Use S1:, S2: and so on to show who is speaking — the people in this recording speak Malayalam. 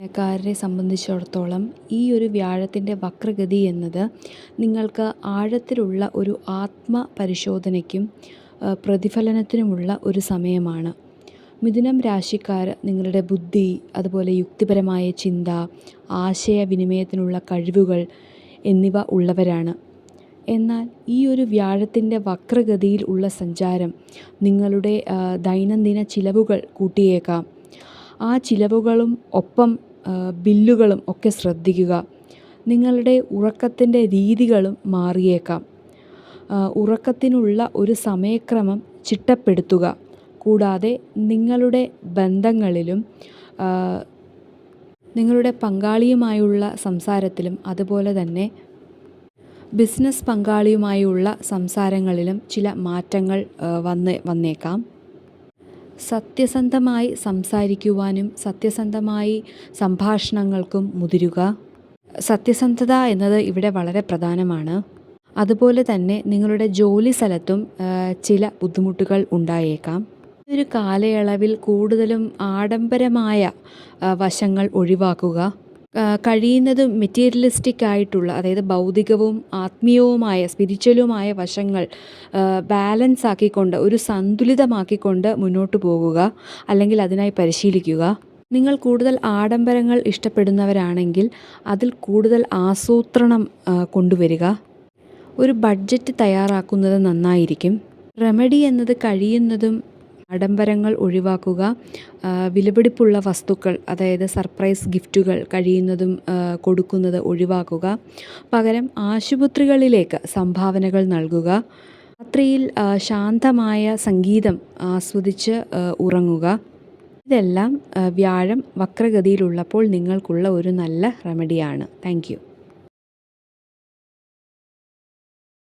S1: ക്കാരെ സംബന്ധിച്ചിടത്തോളം ഈ ഒരു വ്യാഴത്തിൻ്റെ വക്രഗതി എന്നത് നിങ്ങൾക്ക് ആഴത്തിലുള്ള ഒരു ആത്മപരിശോധനയ്ക്കും പ്രതിഫലനത്തിനുമുള്ള ഒരു സമയമാണ്. മിഥുനം രാശിക്കാർ നിങ്ങളുടെ ബുദ്ധി, അതുപോലെ യുക്തിപരമായ ചിന്ത, ആശയവിനിമയത്തിനുള്ള കഴിവുകൾ എന്നിവ ഉള്ളവരാണ്. എന്നാൽ ഈ ഒരു വ്യാഴത്തിൻ്റെ വക്രഗതിയിൽ ഉള്ള സഞ്ചാരം നിങ്ങളുടെ ദൈനംദിന ചിലവുകൾ കൂട്ടിയേക്കാം. ആ ചിലവുകളും ഒപ്പം ബില്ലുകളും ഒക്കെ ശ്രദ്ധിക്കുക. നിങ്ങളുടെ ഉറക്കത്തിൻ്റെ രീതികളും മാറിയേക്കാം. ഉറക്കത്തിനുള്ള ഒരു സമയക്രമം ചിട്ടപ്പെടുത്തുക. കൂടാതെ നിങ്ങളുടെ ബന്ധങ്ങളിലും നിങ്ങളുടെ പങ്കാളിയുമായുള്ള സംസാരത്തിലും അതുപോലെ തന്നെ ബിസിനസ് പങ്കാളിയുമായുള്ള സംസാരങ്ങളിലും ചില മാറ്റങ്ങൾ വന്നേക്കാം. സത്യസന്ധമായി സംസാരിക്കുവാനും സത്യസന്ധമായി സംഭാഷണങ്ങൾക്കും മുതിരുക. സത്യസന്ധത എന്നത് ഇവിടെ വളരെ പ്രധാനമാണ്. അതുപോലെ തന്നെ നിങ്ങളുടെ ജോലി സ്ഥലത്തും ചില ബുദ്ധിമുട്ടുകൾ ഉണ്ടായേക്കാം. ഒരു കാലയളവിൽ കൂടുതലും ആഡംബരമായ വശങ്ങൾ ഒഴിവാക്കുക. കഴിയുന്നതും മെറ്റീരിയലിസ്റ്റിക് ആയിട്ടുള്ള, അതായത് ഭൗതികവും ആത്മീയവുമായ സ്പിരിച്വലുമായ വശങ്ങൾ ബാലൻസ് ആക്കിക്കൊണ്ട്, ഒരു സന്തുലിതമാക്കിക്കൊണ്ട് മുന്നോട്ട് പോകുക, അല്ലെങ്കിൽ അതിനായി പരിശീലിക്കുക. നിങ്ങൾ കൂടുതൽ ആഡംബരങ്ങൾ ഇഷ്ടപ്പെടുന്നവരാണെങ്കിൽ അതിൽ കൂടുതൽ ആസൂത്രണം കൊണ്ടുവരിക. ഒരു ബഡ്ജറ്റ് തയ്യാറാക്കുന്നത് നന്നായിരിക്കും. റെമഡി എന്നത് കഴിയുന്നതും ആഡംബരങ്ങൾ ഒഴിവാക്കുക. വിലപിടിപ്പുള്ള വസ്തുക്കൾ, അതായത് സർപ്രൈസ് ഗിഫ്റ്റുകൾ കഴിയുന്നതും കൊടുക്കുന്നത് ഒഴിവാക്കുക. പകരം ആശുപത്രികളിലേക്ക് സംഭാവനകൾ നൽകുക. രാത്രിയിൽ ശാന്തമായ സംഗീതം ആസ്വദിച്ച് ഉറങ്ങുക. ഇതെല്ലാം വ്യാഴം വക്രഗതിയിലുള്ളപ്പോൾ നിങ്ങൾക്കുള്ള ഒരു നല്ല റെമഡിയാണ്. Thank you.